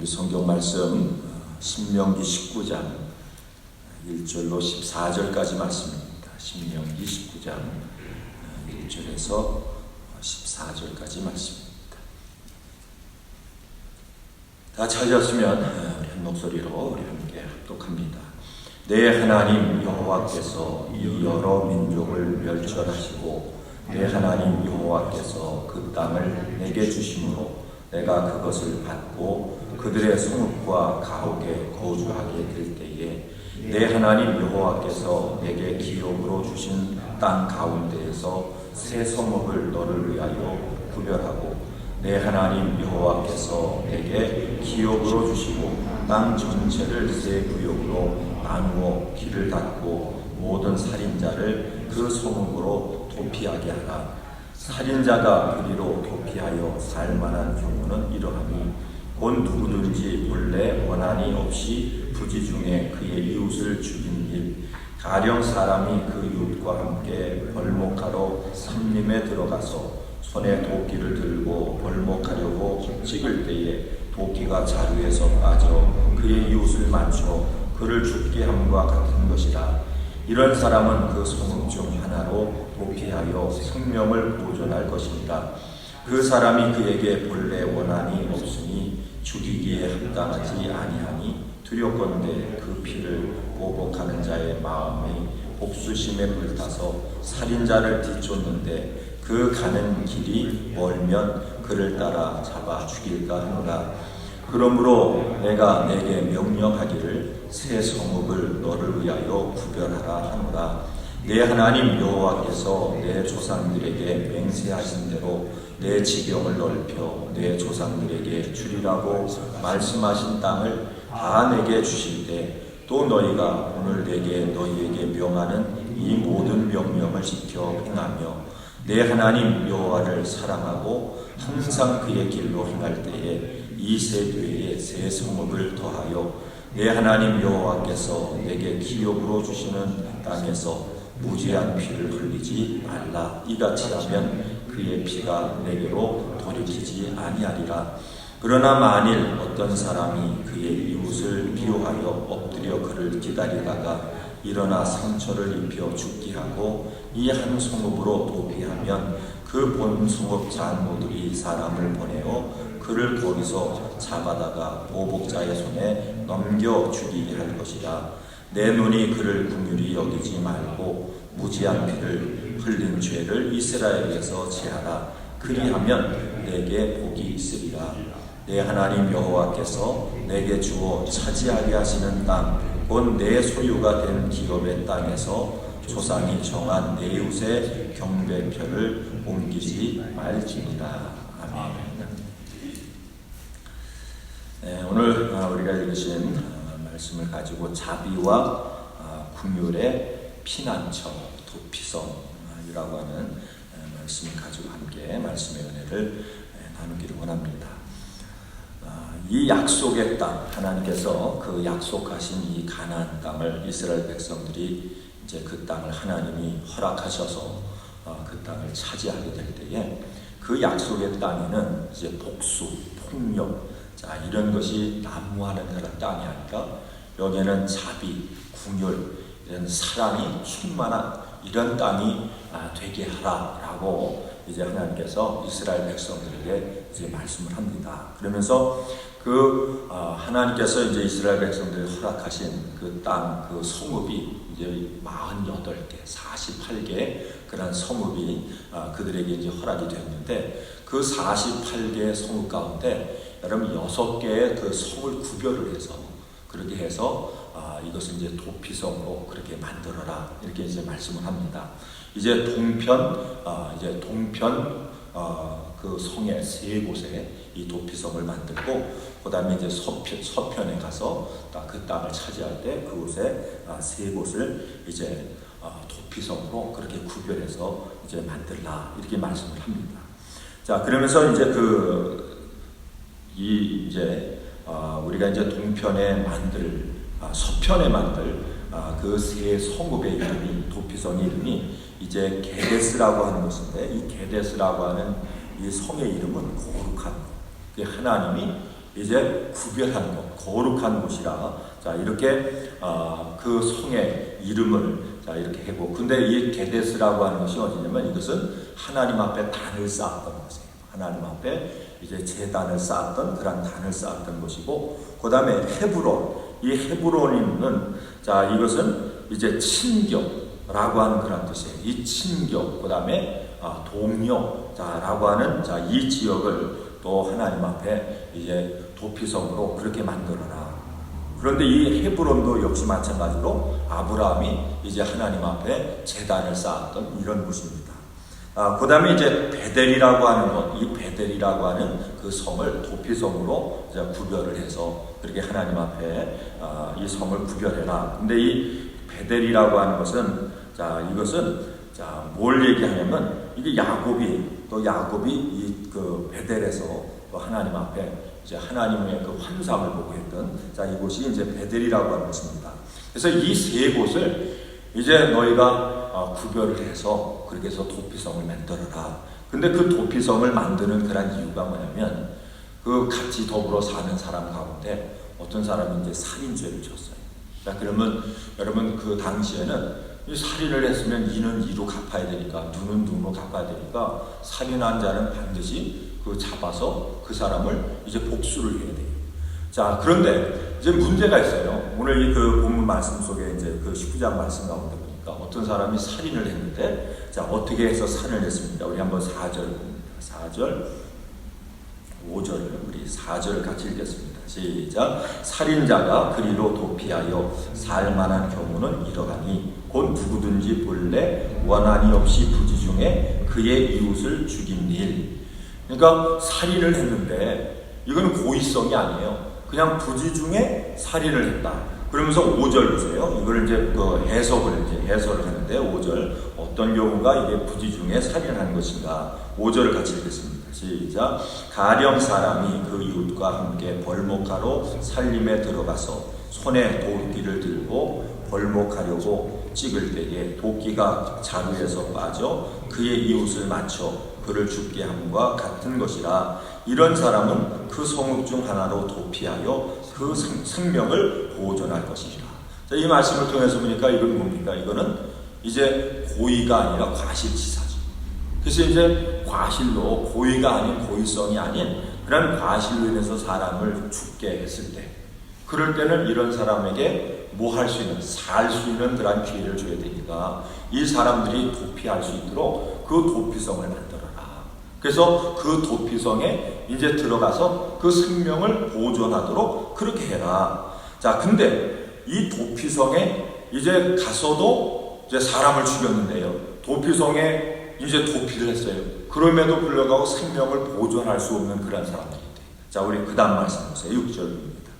우리 성경 말씀 신명기 19장 1절로 14절까지 말씀입니다. 신명기 19장 1절에서 14절까지 말씀입니다. 다 찾았으면 한 목소리로 우리 함께 합독합니다. 내 하나님 여호와께서 이 여러 민족을 멸절하시고 내 하나님 여호와께서 그 땅을 내게 주심으로 내가 그것을 받고 그들의 성읍과 가옥에 거주하게 될 때에 내 하나님 여호와께서 내게 기업으로 주신 땅 가운데에서 새 성읍을 너를 위하여 구별하고 내 하나님 여호와께서 내게 기업으로 주시고 땅 전체를 새 구역으로 나누어 길을 닫고 모든 살인자를 그 성읍으로 도피하게 하라. 살인자가 그리로 도피하여 살만한 경우는 이러하니 곧 누구든지 본래 원한이 없이 부지 중에 그의 이웃을 죽인 일, 가령 사람이 그 이웃과 함께 벌목하러 산림에 들어가서 손에 도끼를 들고 벌목하려고 찍을 때에 도끼가 자루에서 빠져 그의 이웃을 맞춰 그를 죽게 함과 같은 것이라. 이런 사람은 그 성읍 중 하나로 도피하여 생명을 보존할 것입니다. 그 사람이 그에게 본래 원한이 없으니 죽이기에 합당하지 아니하니 두렵건대 그 피를 보복하는 자의 마음이 복수심에 불타서 살인자를 뒤쫓는데 그 가는 길이 멀면 그를 따라 잡아 죽일까 하노라. 그러므로 내가 내게 명령하기를 새 성읍을 너를 위하여 구별하라 하노라. 내 하나님 여호와께서 내 조상들에게 맹세하신 대로 내 지경을 넓혀 내 조상들에게 주리라고 말씀하신 땅을 다 내게 주실 때 또 너희가 오늘 내게 너희에게 명하는 이 모든 명령을 지켜 행하며 내 하나님 여호와를 사랑하고 항상 그의 길로 행할 때에 이 세대에 새 성읍을 더하여 내 하나님 여호와께서 내게 기업으로 주시는 땅에서 무죄한 피를 흘리지 말라. 이같이 하면 그의 피가 내게로 돌이키지 아니하리라. 그러나 만일 어떤 사람이 그의 이웃을 미워하여 엎드려 그를 기다리다가 일어나 상처를 입혀 죽게 하고 이 한 성읍으로 도피하면 그 본 성읍 장로들이 사람을 보내어 그를 거기서 잡아다가 보복자의 손에 넘겨 죽이게 할 것이라. 내 눈이 그를 긍휼히 여기지 말고 무지한 피를 흘린 죄를 이스라엘에서 제하라. 그리하면 내게 복이 있으리라. 내 하나님 여호와께서 내게 주어 차지하게 하시는 땅, 곧 내 소유가 된 기업의 땅에서 조상이 정한 내 이웃의 경배표를 옮기지 말지니라. 아멘. 네, 오늘 우리가 읽으신 말씀을 가지고 자비와 긍휼의 피난처, 도피성이라고 하는 말씀을 가지고 함께 말씀의 은혜를 나누기를 원합니다. 이 약속의 땅, 하나님께서 그 약속하신 이 가나안 땅을 이스라엘 백성들이 이제 그 땅을 하나님이 허락하셔서 그 땅을 차지하게 될 때에 그 약속의 땅에는 이제 복수, 폭력, 자 이런 것이 난무하는 그런 땅이 아니라 여기에는 자비, 긍휼, 이런 사랑이 충만한 이런 땅이 되게 하라라고 이제 하나님께서 이스라엘 백성들에게 이제 말씀을 합니다. 그러면서 그 하나님께서 이제 이스라엘 백성들이 허락하신 그 땅, 그 성읍이 이제 48개, 48개 그런 성읍이 그들에게 이제 허락이 되었는데 그 48개의 성읍 가운데 여러분 6개의 그 성을 구별을 해서 그렇게 해서 이것을 이제 도피성으로 그렇게 만들어라 이렇게 이제 말씀을 합니다. 이제 동편 그 성의 3곳에 이 도피성을 만들고 그다음에 이제 서편에 가서 그 땅을 차지할 때 그곳에 3곳을 이제 도피성으로 그렇게 구별해서 이제 만들라 이렇게 말씀을 합니다. 자 그러면서 이제 우리가 이제 동편에 서편에 만들 그 세 성읍의 이름이 도피성의 이름이 이제 게데스라고 하는 것인데 이 게데스라고 하는 이 성의 이름은 거룩한 하나님이 이제 구별한 곳, 거룩한 곳이라 자 이렇게 그 성의 이름을 자 이렇게 하고 근데 이 게데스라고 하는 것이 어디냐면 이것은 하나님 앞에 단을 쌓았던 곳이에요. 하나님 앞에 이제 제단을 쌓았던 그런 단을 쌓았던 곳이고 그 다음에 헤브론 이 헤브론은 자 이것은 이제 친교라고 하는 그런 뜻이에요. 이 친교 그 다음에 동료 자라고 하는 자 이 지역을 또 하나님 앞에 이제 도피성으로 그렇게 만들어라. 그런데 이 헤브론도 역시 마찬가지로 아브라함이 이제 하나님 앞에 제단을 쌓았던 이런 곳입니다. 그 다음에 이제 베델이라고 하는 것, 이 베델이라고 하는 그 성을 도피성으로 이제 구별을 해서 그렇게 하나님 앞에 이 성을 구별해라. 근데 이 베델이라고 하는 것은 자 이것은 자 뭘 얘기하냐면 이게 야곱이 이 그 베델에서 또 하나님 앞에 이제 하나님의 그 환상을 보고 했던 자 이곳이 이제 베델이라고 하는 것입니다. 그래서 이 세 곳을 이제 너희가 구별을 해서 그렇게 해서 도피성을 만들어라. 근데 그 도피성을 만드는 그런 이유가 뭐냐면 그 같이 더불어 사는 사람 가운데 어떤 사람이 이제 살인죄를 졌어요. 자 그러면 여러분 그 당시에는 이 살인을 했으면 이는 이로 갚아야 되니까 눈은 눈으로 갚아야 되니까 살인한 자는 반드시 그 잡아서 그 사람을 이제 복수를 해야 돼요. 자 그런데 이제 문제가 있어요. 오늘 이 그 본문 말씀 속에 이제 그 19장 말씀 가운데 보니까 어떤 사람이 살인을 했는데 자 어떻게 해서 살인을 했습니까? 우리 한번 4절 봅니다. 4절 5절을 우리 4절 같이 읽겠습니다. 시작. 살인자가 그리로 도피하여 살만한 경우는 이러하니 곧 누구든지 본래 원한이 없이 부지 중에 그의 이웃을 죽인 일. 그러니까 살인을 했는데 이건 고의성이 아니에요. 그냥 부지 중에 살인을 했다. 그러면서 5절 보세요. 이걸 이제 그 해설을 했는데 5절 어떤 경우가 이게 부지 중에 살인한 것인가? 5절을 같이 읽겠습니다. 시작. 가령 사람이 그 이웃과 함께 벌목하러 살림에 들어가서 손에 도끼를 들고 벌목하려고 찍을 때에 도끼가 자루에서 빠져 그의 이웃을 맞춰 그를 죽게 함과 같은 것이라. 이런 사람은 그 성읍 중 하나로 도피하여 그 생명을 보존할 것이라. 자, 이 말씀을 통해서 보니까 이건 뭡니까? 이거는 이제 고의가 아니라 과실치사죠. 그래서 이제 과실로 고의가 아닌 고의성이 아닌 그런 과실로 인해서 사람을 죽게 했을 때 그럴 때는 이런 사람에게 뭐 할 수 있는 살 수 있는 그런 기회를 줘야 되니까 이 사람들이 도피할 수 있도록 그 도피성을 만들어라. 그래서 그 도피성에 이제 들어가서 그 생명을 보존하도록 그렇게 해라. 자, 근데 이 도피성에 이제 가서도 이제 사람을 죽였는데요. 도피성에 이제 도피를 했어요. 그럼에도 불구하고 생명을 보존할 수 없는 그런 사람들이 돼요. 자, 우리 그 다음 말씀 보세요. 6절입니다.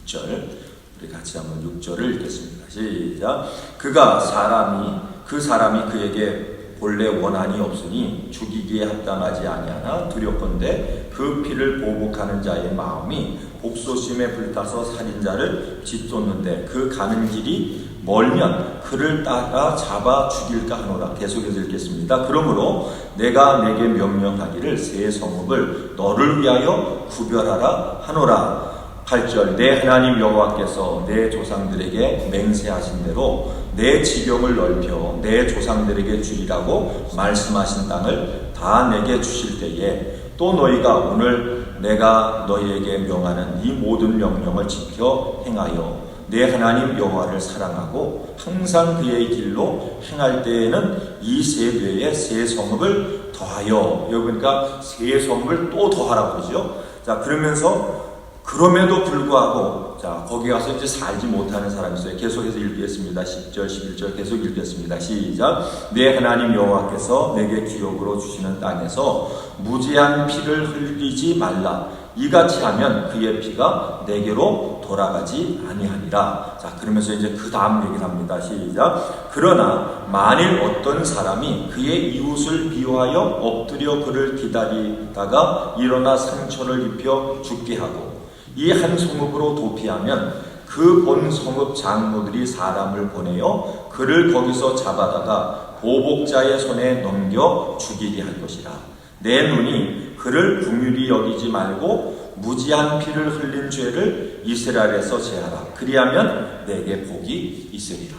6절. 우리 같이 한번 6절을 읽겠습니다. 시작. 그 사람이 그에게 본래 원한이 없으니 죽이기에 합당하지 아니하나 두렵건대 그 피를 보복하는 자의 마음이 복소심에 불타서 살인자를 짓쫓는데 그 가는 길이 멀면 그를 따라 잡아 죽일까 하노라. 계속해서 읽겠습니다. 그러므로 내가 내게 명령하기를 새 성읍을 너를 위하여 구별하라 하노라. 8절. 내 하나님 여호와께서 내 조상들에게 맹세하신 대로 내 지경을 넓혀 내 조상들에게 주리라고 말씀하신 땅을 다 내게 주실 때에 또 너희가 오늘 내가 너희에게 명하는 이 모든 명령을 지켜 행하여 내 하나님 여호와를 사랑하고 항상 그의 길로 행할 때에는 이 세대에 새 성읍을 더하여. 여기 보니까 새 성읍을 또 더하라고 그러죠. 자, 그러면서 그럼에도 불구하고 자 거기 가서 이제 살지 못하는 사람이 있어요. 계속해서 읽겠습니다. 10절 11절 계속 읽겠습니다. 시작. 내 하나님 여호와께서 내게 기업으로 주시는 땅에서 무죄한 피를 흘리지 말라. 이같이 하면 그의 피가 내게로 돌아가지 아니하니라. 자, 그러면서 이제 그 다음 얘기를 합니다. 시작. 그러나 만일 어떤 사람이 그의 이웃을 비호하여 엎드려 그를 기다리다가 일어나 상처를 입혀 죽게 하고 이 한 성읍으로 도피하면 그 본 성읍 장로들이 사람을 보내어 그를 거기서 잡아다가 보복자의 손에 넘겨 죽이게 할 것이라. 내 눈이 그를 긍휼히 여기지 말고 무지한 피를 흘린 죄를 이스라엘에서 제하라. 그리하면 내게 복이 있으리라.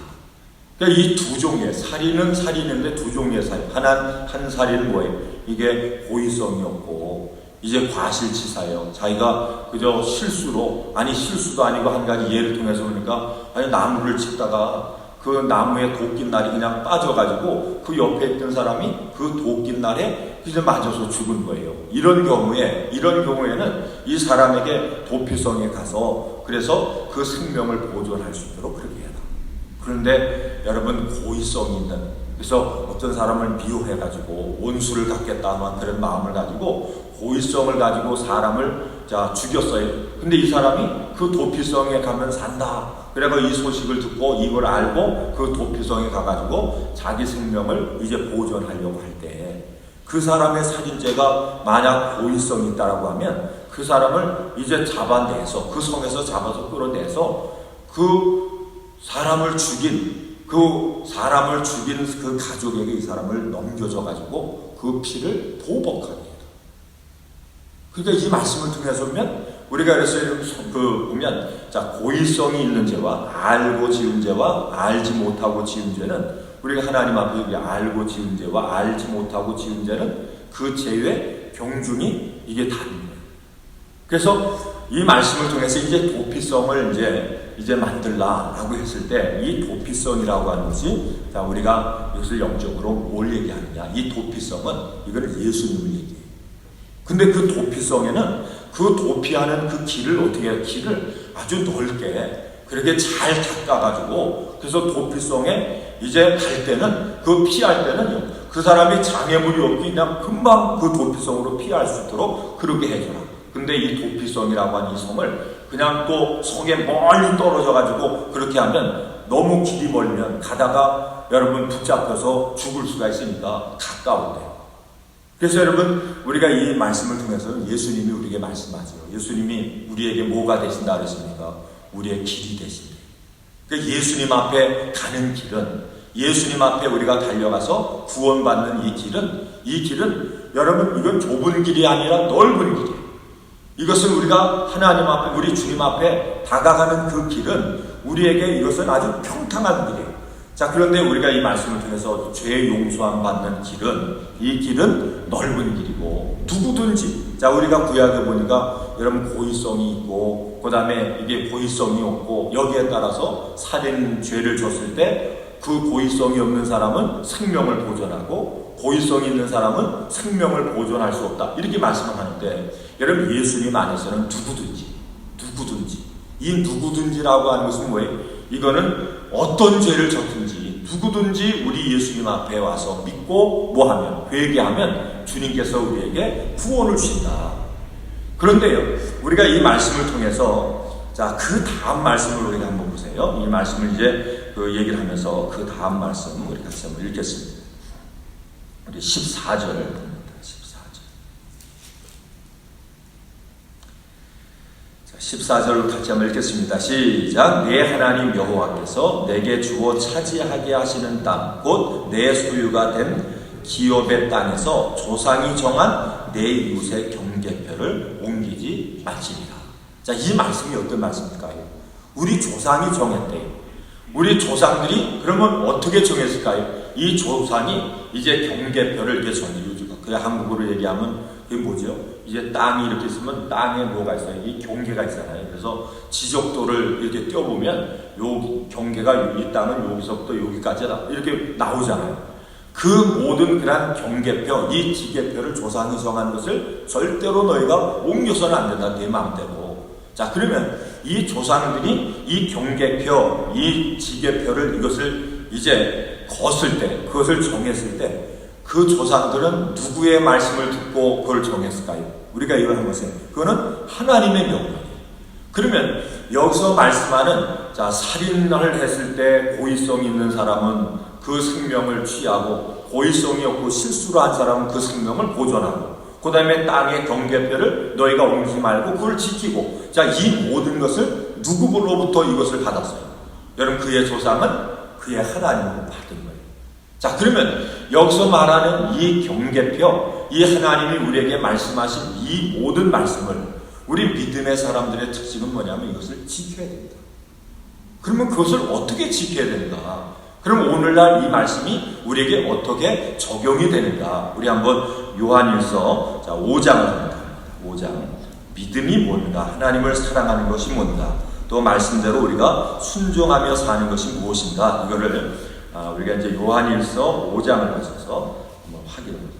그러니까 이 두 종류의 살인은 살인인데 두 종류의 살인. 한 살인은 뭐예요? 이게 고의성이었고 이제 과실치사예요. 자기가 그저 실수도 아니고 한 가지 예를 통해서 보니까 나무를 치다가 그 나무에 도끼날이 그냥 빠져가지고 그 옆에 있던 사람이 그 도끼날에 이제 맞아서 죽은 거예요. 이런 경우에는 이 사람에게 도피성에 가서 그래서 그 생명을 보존할 수 있도록 그렇게 해라. 그런데 여러분 고의성이 있는, 그래서 어떤 사람을 미워해가지고 원수를 갖겠다 하는 그런 마음을 가지고 고의성을 가지고 사람을 죽였어요. 근데 이 사람이 그 도피성에 가면 산다. 그래서 이 소식을 듣고 이걸 알고 그 도피성에 가가지고 자기 생명을 이제 보존하려고 할 때 그 사람의 살인죄가 만약 고의성이 있다라고 하면 그 사람을 이제 잡아내서 그 성에서 잡아서 끌어내서 그 사람을 죽인 그 가족에게 이 사람을 넘겨줘가지고 그 피를 도복하게 해요. 그러니까 이 말씀을 통해서 보면 우리가 그래서 보면 고의성이 있는 죄와 알고 지은 죄와 알지 못하고 지은 죄는 우리가 하나님 앞에 알고 지은 죄와 알지 못하고 지은 죄는 그 죄의 경중이 이게 다른 거예요. 그래서 이 말씀을 통해서 이제 도피성을 이제 만들라라고 했을 때 이 도피성이라고 하는 것이 우리가 이것을 영적으로 뭘 얘기하느냐? 이 도피성은 이거는 예수님을 얘기해요. 근데 그 도피성에는 그 도피하는 그 길을 어떻게 해요? 길을 아주 넓게 그렇게 잘 닦아가지고 그래서 도피성에 이제 갈 때는 그 피할 때는요 그 사람이 장애물이 없기 그냥 금방 그 도피성으로 피할 수 있도록 그렇게 해줘라. 근데 이 도피성이라고 하는 이 성을 그냥 또 성에 멀리 떨어져가지고 그렇게 하면 너무 길이 멀면 가다가 여러분 붙잡혀서 죽을 수가 있으니까 가까운데요. 그래서 여러분 우리가 이 말씀을 통해서 예수님이 우리에게 말씀하죠. 예수님이 우리에게 뭐가 되신다 그랬습니까? 우리의 길이 되신다. 그러니까 예수님 앞에 가는 길은 예수님 앞에 우리가 달려가서 구원받는 이 길은 여러분 이건 좁은 길이 아니라 넓은 길이에요. 이것은 우리가 하나님 앞에 우리 주님 앞에 다가가는 그 길은 우리에게 이것은 아주 평탄한 길이에요. 그런데 우리가 이 말씀을 통해서 죄 용서함 받는 이 길은 넓은 길이고 누구든지 우리가 구약에 보니까 여러분 고의성이 있고 그 다음에 이게 고의성이 없고 여기에 따라서 살인 죄를 졌을 때 그 고의성이 없는 사람은 생명을 보존하고 고의성이 있는 사람은 생명을 보존할 수 없다 이렇게 말씀을 하는데 여러분 예수님 안에서는 누구든지 이 누구든지라고 하는 것은 뭐예요? 이거는 어떤 죄를 졌든지 누구든지 우리 예수님 앞에 와서 믿고 뭐하면 회개하면 주님께서 우리에게 구원을 주신다. 그런데요 우리가 이 말씀을 통해서 그 다음 말씀을 우리가 한번 보세요. 이 말씀을 이제 얘기를 하면서 그 다음 말씀 우리 같이 한번 읽겠습니다. 우리 14절을 봅니다. 14절 같이 한번 읽겠습니다. 시작. 내 하나님 여호와께서 내게 주어 차지하게 하시는 땅 곧 내 소유가 된 기업의 땅에서 조상이 정한 내 이웃의 경계표를 옮기지 말지니라. 이 말씀이 어떤 말씀일까요? 우리 조상이 정했대요. 우리 조상들이 그러면 어떻게 정했을까요? 이 조상이 이제 경계표를 이렇게 정해주고 그냥 한국어로 얘기하면 그게 뭐죠? 이제 땅이 이렇게 있으면 땅에 뭐가 있어요? 이 경계가 있잖아요. 그래서 지적도를 이렇게 띄워보면 요 경계가 이 땅은 여기서부터 여기까지다 이렇게 나오잖아요. 그 모든 그런 경계표, 이 지계표를 조상이 정한 것을 절대로 너희가 옮겨서는 안 된다. 내 마음대로. 그러면 이 조상들이 이 경계표, 이 지계표를 이것을 이제 걷을 때, 그것을 정했을 때 그 조상들은 누구의 말씀을 듣고 그걸 정했을까요? 우리가 이걸 한 것은 그거는 하나님의 명령이에요. 그러면 여기서 말씀하는 살인을 했을 때 고의성이 있는 사람은 그 생명을 취하고 고의성이 없고 실수를 한 사람은 그 생명을 보존하고 그 다음에 땅의 경계표를 너희가 옮기지 말고 그걸 지키고 이 모든 것을 누구로부터 이것을 받았어요? 여러분 그의 조상은 그의 하나님으로 받은 거예요. 그러면 여기서 말하는 이 경계표, 이 하나님이 우리에게 말씀하신 이 모든 말씀을 우리 믿음의 사람들의 특징은 뭐냐면 이것을 지켜야 됩니다. 그러면 그것을 어떻게 지켜야 되는가? 그럼 오늘날 이 말씀이 우리에게 어떻게 적용이 되는가? 우리 한번 요한일서 5장을 합니다. 5장. 믿음이 뭔가? 하나님을 사랑하는 것이 뭔가? 또 말씀대로 우리가 순종하며 사는 것이 무엇인가? 이거를 우리가 이제 요한일서 5장을 가셔서 한번 확인합니다.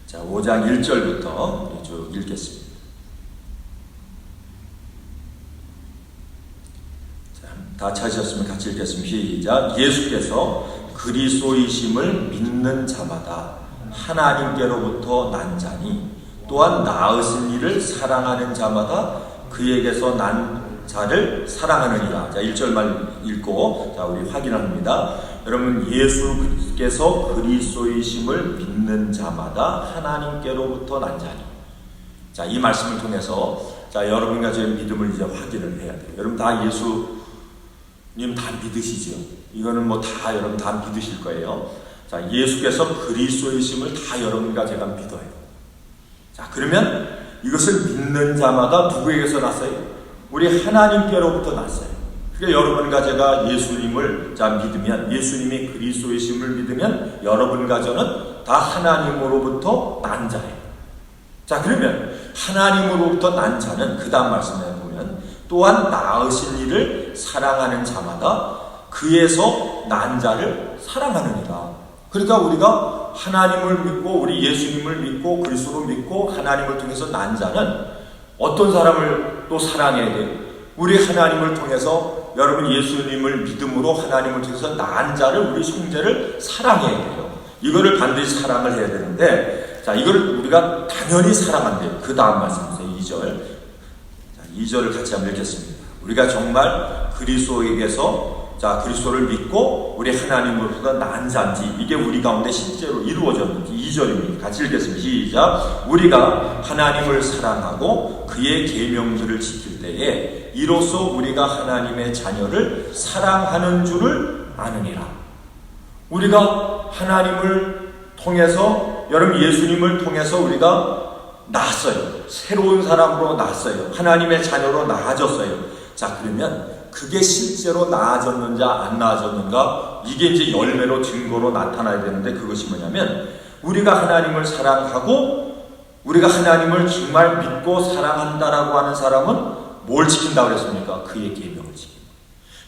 자, 5장 1절부터 쭉 읽겠습니다. 자, 다 찾으셨으면 같이 읽겠습니다. 시작. 예수께서 그리스도이심을 믿는 자마다 하나님께로부터 난 자니 또한 나으신 이를 사랑하는 자마다 그에게서 난 자를 사랑하느니라. 자, 1절만 읽고 자, 우리 확인합니다. 여러분, 예수께서 그리스도이심을 믿는 자마다 하나님께로부터 난 자니. 자, 이 말씀을 통해서 자, 여러분과 저의 믿음을 이제 확인을 해야 돼요. 여러분 다 예수님 다 믿으시죠? 이거는 뭐 다 여러분 다 믿으실 거예요. 자, 예수께서 그리스도이심을 다 여러분과 제가 믿어요. 자, 그러면 이것을 믿는 자마다 누구에게서 났어요? 우리 하나님께로부터 났어요. 그러니까 여러분과 제가 예수님을 믿으면, 예수님이 그리스도이심을 믿으면 여러분과 저는 다 하나님으로부터 난 자예요. 자, 그러면 하나님으로부터 난 자는 그 다음 말씀에 보면 또한 나으신 이를 사랑하는 자마다 그에서 난 자를 사랑하느니라. 그러니까 우리가 하나님을 믿고 우리 예수님을 믿고 그리스도를 믿고 하나님을 통해서 난 자는 어떤 사람을 또 사랑해야 돼요? 우리 하나님을 통해서 여러분 예수님을 믿음으로 하나님을 통해서 난 자를 우리 형제를 사랑해야 돼요. 이거를 반드시 사랑을 해야 되는데 자, 이걸 우리가 당연히 사랑한대요. 그 다음 말씀이세요. 2절. 자, 2절을 같이 한번 읽겠습니다. 우리가 정말 그리스도에게서 그리스도를 믿고 우리 하나님으로부터 난 자인지 이게 우리 가운데 실제로 이루어졌는지 2절입니다. 같이 읽겠습니다. 시작. 우리가 하나님을 사랑하고 그의 계명들을 지킬 때에 이로써 우리가 하나님의 자녀를 사랑하는 줄을 아느니라. 우리가 하나님을 통해서 여러분 예수님을 통해서 우리가 낳았어요. 새로운 사람으로 낳았어요. 하나님의 자녀로 낳아졌어요. 자, 그러면 그게 실제로 나아졌는지 안 나아졌는가? 이게 이제 열매로 증거로 나타나야 되는데 그것이 뭐냐면 우리가 하나님을 사랑하고 우리가 하나님을 정말 믿고 사랑한다라고 하는 사람은 뭘 지킨다고 그랬습니까? 그의 계명을 지킨다.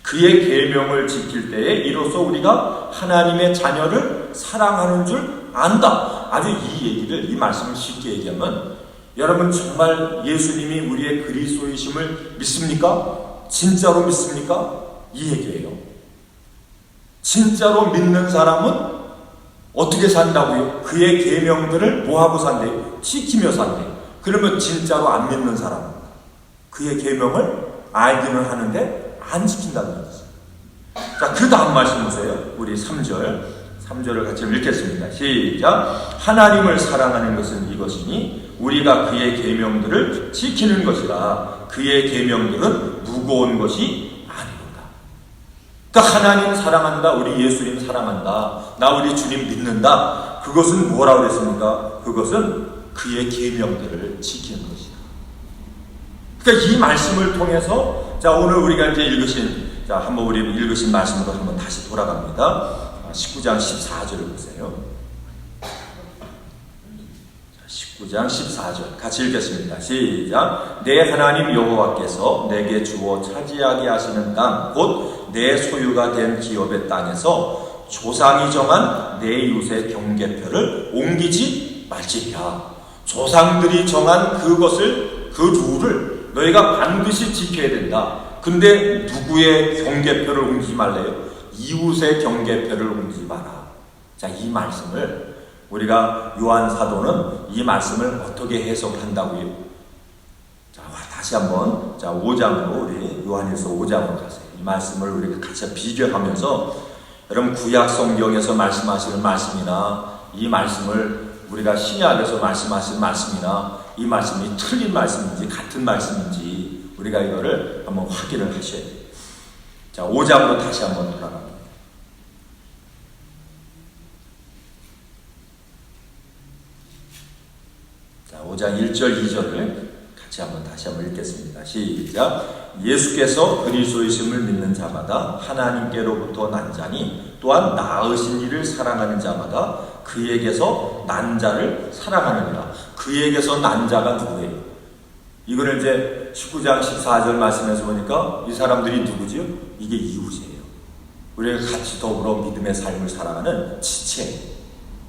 그의 계명을 지킬 때에 이로써 우리가 하나님의 자녀를 사랑하는 줄 안다. 아주 이 얘기를, 이 말씀을 쉽게 얘기하면 여러분 정말 예수님이 우리의 그리스도이심을 믿습니까? 진짜로 믿습니까? 이 얘기예요. 진짜로 믿는 사람은 어떻게 산다고요? 그의 계명들을 뭐하고 산대요? 지키며 산대요. 그러면 진짜로 안 믿는 사람은 그의 계명을 알기는 하는데 안 지킨다는 거죠. 자, 그 다음 말씀 보세요. 우리 3절을 같이 읽겠습니다. 시작. 하나님을 사랑하는 것은 이것이니 우리가 그의 계명들을 지키는 것이라. 그의 계명들은 무거운 것이 아니로다. 그러니까 하나님 사랑한다. 우리 예수님 사랑한다. 나 우리 주님 믿는다. 그것은 뭐라고 그랬습니까? 그것은 그의 계명들을 지키는 것이다. 그러니까 이 말씀을 통해서 자, 오늘 우리가 이제 읽으신 한번 우리 읽으신 말씀으로 한번 다시 돌아갑니다. 19장 14절을 보세요. 19장 14절 같이 읽겠습니다. 시작. 내 하나님 여호와께서 내게 주어 차지하게 하시는 땅 곧 내 소유가 된 기업의 땅에서 조상이 정한 내 이웃의 경계표를 옮기지 말지니라. 조상들이 정한 그것을 그 룰을 너희가 반드시 지켜야 된다. 근데 누구의 경계표를 옮기지 말래요? 이웃의 경계표를 옮기지 마라. 자, 이 말씀을 우리가 요한 사도는 이 말씀을 어떻게 해석한다고요? 자, 다시 한번 5장으로 우리 요한일서 5장으로 가세요. 이 말씀을 우리가 같이 비교하면서 여러분 구약 성경에서 말씀하시는 말씀이나 이 말씀을 우리가 신약에서 말씀하시는 말씀이나 이 말씀이 틀린 말씀인지 같은 말씀인지 우리가 이거를 한번 확인을 하셔야 돼요. 자, 5장으로 다시 한번 돌아갑니다. 5장 1절 2절을 다시 한번 읽겠습니다. 시작. 예수께서 그리스도이심을 믿는 자마다 하나님께로부터 난 자니 또한 낳으신 이를 사랑하는 자마다 그에게서 난 자를 사랑하느니라. 그에게서 난 자가 누구예요? 이거를 이제 19장 14절 말씀에서 보니까 이 사람들이 누구지요? 이게 이웃이에요. 우리가 같이 더불어 믿음의 삶을 살아가는 지체,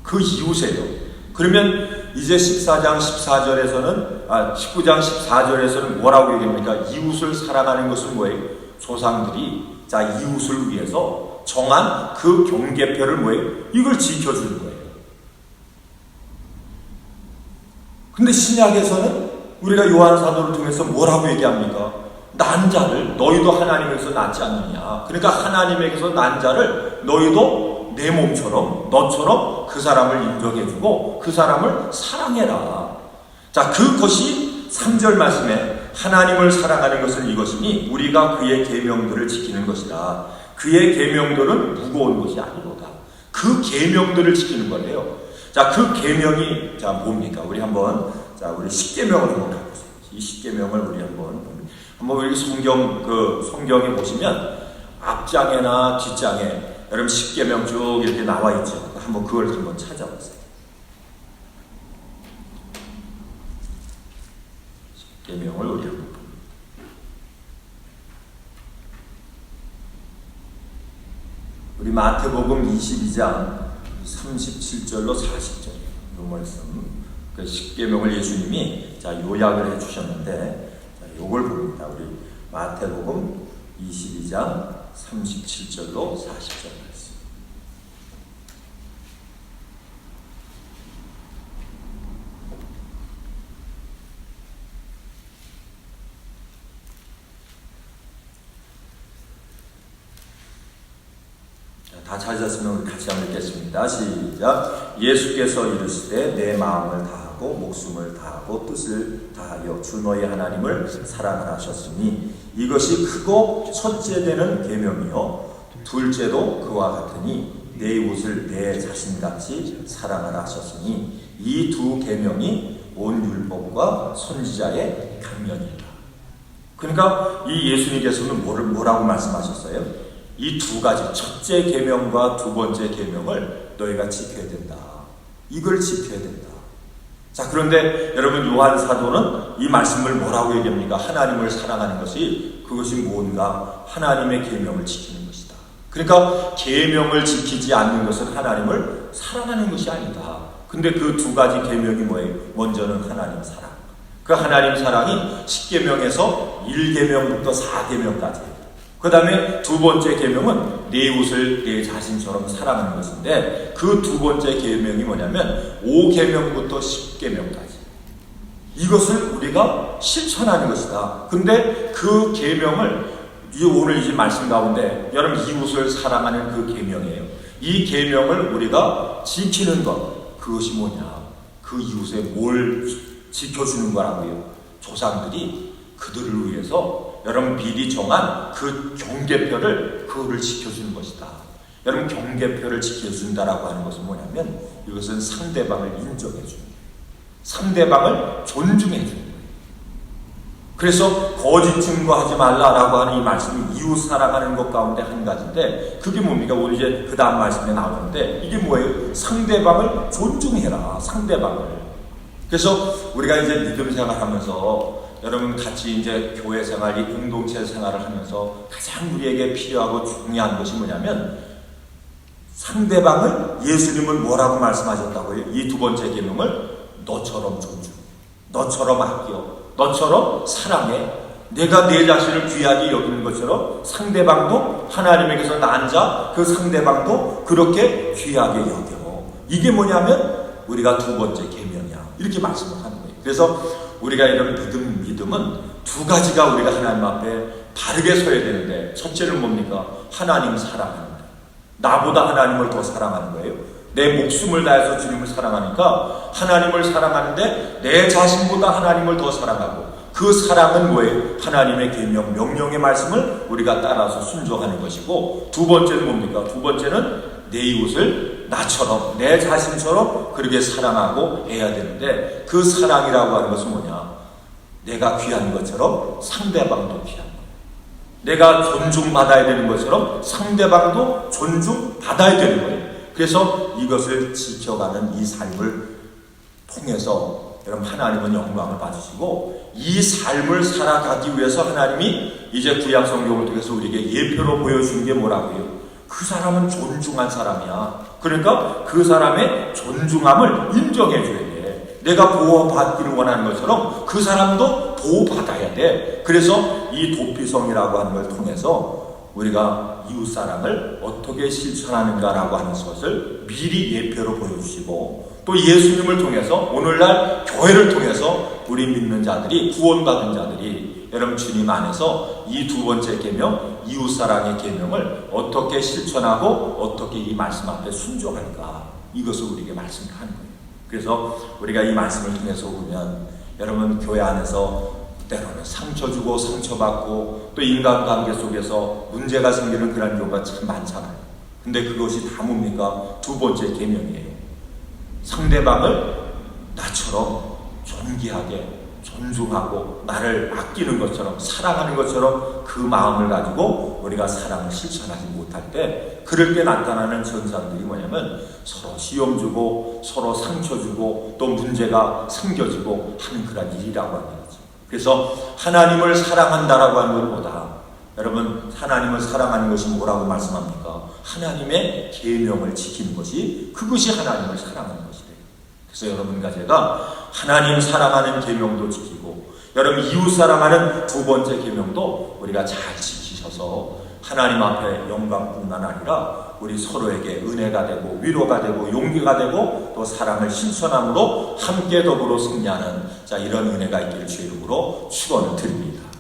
그 이웃이에요. 그러면 이제 19장 14절에서는 뭐라고 얘기합니까? 이웃을 사랑하는 것은 뭐예요? 조상들이 이웃을 위해서 정한 그 경계표를 뭐예요? 이걸 지켜주는 거예요. 근데 신약에서는 우리가 요한 사도를 통해서 뭐라고 얘기합니까? 난 자를 너희도 하나님에게서 낳지 않느냐. 그러니까 하나님에게서 난 자를 너희도 내 몸처럼 너처럼 그 사람을 인정해주고 그 사람을 사랑해라. 자, 그것이 3절 말씀에 하나님을 사랑하는 것은 이것이니 우리가 그의 계명들을 지키는 것이다. 그의 계명들은 무거운 것이 아니로다. 그 계명들을 지키는 거래요. 자, 그 계명이 뭡니까? 우리 한번 우리 십계명을 한번 가보세요. 이 십계명을 우리 한번 우리 성경에 보시면 앞장에나 뒷장에 여러분 십계명 쭉 이렇게 나와 있죠. 그걸 한번 찾아보세요. 십계명을 우리 한번 봅니다. 우리 마태복음 22장 37절로 40절 이 말씀. 그 십계명을 예수님이 요약을 해주셨는데 요걸 봅니다. 우리 마태복음 22장 37절로 40절 말씀. 다 찾으셨으면 우리 같이 한번 읽겠습니다. 시작. 예수께서 이르시되 내 마음을 다하고 목숨을 다하고 뜻을 다하여 주 너희 하나님을 사랑하라 하셨으니 이것이 크고 첫째 되는 계명이요 둘째도 그와 같으니 내 이웃을 내 자신같이 사랑하라 하셨으니 이 두 계명이 온 율법과 선지자의 강령이다. 그러니까 이 예수님께서는 뭐라고 말씀하셨어요? 이 두 가지, 첫째 계명과 두 번째 계명을 너희가 지켜야 된다. 이걸 지켜야 된다. 자, 그런데 여러분 요한 사도는 이 말씀을 뭐라고 얘기합니까? 하나님을 사랑하는 것이 그것이 뭔가? 하나님의 계명을 지키는 것이다. 그러니까 계명을 지키지 않는 것은 하나님을 사랑하는 것이 아니다. 근데 그 두 가지 계명이 뭐예요? 먼저는 하나님 사랑. 그 하나님 사랑이 10계명에서 1계명부터 4계명까지. 그 다음에 두 번째 계명은 내 이웃을 내 자신처럼 사랑하는 것인데 그 두 번째 계명이 뭐냐면 5계명부터 10계명까지 이것을 우리가 실천하는 것이다. 근데 그 계명을 오늘 이 말씀 가운데 여러분 이웃을 사랑하는 그 계명이에요. 이 계명을 우리가 지키는 것, 그것이 뭐냐? 그 이웃에 뭘 지켜주는 거라고요? 조상들이 그들을 위해서 여러분 미리 정한 그 경계표를 그거를 지켜주는 것이다. 여러분 경계표를 지켜준다라고 하는 것은 뭐냐면 이것은 상대방을 인정해 주는 거예요. 상대방을 존중해 주는 거예요. 그래서 거짓 증거하지 말라라고 하는 이 말씀이 이웃 사랑하는 것 가운데 한 가지인데 그게 뭡니까? 오늘 이제 그 다음 말씀에 나오는데 이게 뭐예요? 상대방을 존중해라. 상대방을. 그래서 우리가 이제 믿음 생활하면서 여러분 같이 이제 교회 생활, 이 공동체 생활을 하면서 가장 우리에게 필요하고 중요한 것이 뭐냐면 상대방을 예수님은 뭐라고 말씀하셨다고요? 이 두 번째 계명을 너처럼 존중, 너처럼 아껴, 너처럼 사랑해. 내가 내 자신을 귀하게 여기는 것처럼 상대방도 하나님에게서 난 자, 그 상대방도 그렇게 귀하게 여겨. 이게 뭐냐면 우리가 두 번째 계명이야. 이렇게 말씀을 하는 거예요. 그래서 우리가 이런 믿음은 두 가지가 우리가 하나님 앞에 바르게 서야 되는데 첫째는 뭡니까? 하나님 사랑하는 거예요. 나보다 하나님을 더 사랑하는 거예요. 내 목숨을 다해서 주님을 사랑하니까 하나님을 사랑하는데 내 자신보다 하나님을 더 사랑하고 그 사랑은 뭐예요? 하나님의 계명, 명령의 말씀을 우리가 따라서 순종하는 것이고 두 번째는 뭡니까? 두 번째는 내 이웃을 나처럼 내 자신처럼 그렇게 사랑하고 해야 되는데 그 사랑이라고 하는 것은 뭐냐? 내가 귀한 것처럼 상대방도 귀한 거예요. 내가 존중받아야 되는 것처럼 상대방도 존중받아야 되는 거예요. 그래서 이것을 지켜가는 이 삶을 통해서 여러분 하나님은 영광을 받으시고 이 삶을 살아가기 위해서 하나님이 이제 구약 성경을 통해서 우리에게 예표로 보여주는 게 뭐라고요? 그 사람은 존중한 사람이야. 그러니까 그 사람의 존중함을 인정해 줘야 돼. 내가 보호받기를 원하는 것처럼 그 사람도 보호받아야 돼. 그래서 이 도피성이라고 하는 걸 통해서 우리가 이웃사랑을 어떻게 실천하는가라고 하는 것을 미리 예표로 보여주시고 또 예수님을 통해서 오늘날 교회를 통해서 우리 믿는 자들이 구원받은 자들이 여러분 주님 안에서 이 두 번째 계명 이웃사랑의 계명을 어떻게 실천하고 어떻게 이 말씀 앞에 순종할까 이것을 우리에게 말씀하는 거예요. 그래서 우리가 이 말씀을 통해서 보면 여러분 교회 안에서 때로는 상처 주고 상처받고 또 인간관계 속에서 문제가 생기는 그런 경우가 참 많잖아요. 근데 그것이 다 뭡니까? 두 번째 계명이에요. 상대방을 나처럼 존귀하게 존중하고 나를 아끼는 것처럼 사랑하는 것처럼 그 마음을 가지고 우리가 사랑을 실천하지 못할 때 그럴 때 나타나는 현상들이 뭐냐면 서로 시험 주고 서로 상처 주고 또 문제가 생겨지고 하는 그런 일이라고 하는 거죠. 그래서 하나님을 사랑한다라고 하는 것보다 여러분 하나님을 사랑하는 것이 뭐라고 말씀합니까? 하나님의 계명을 지키는 것이 그것이 하나님을 사랑하는 것이래요. 그래서 여러분과 제가 하나님 사랑하는 계명도 지키고 여러분 이웃 사랑하는 두 번째 계명도 우리가 잘 지키셔서 하나님 앞에 영광뿐만 아니라 우리 서로에게 은혜가 되고 위로가 되고 용기가 되고 또 사랑을 실천함으로 함께 더불어 승리하는 자 이런 은혜가 있기를 주의 이름으로 축원을 드립니다.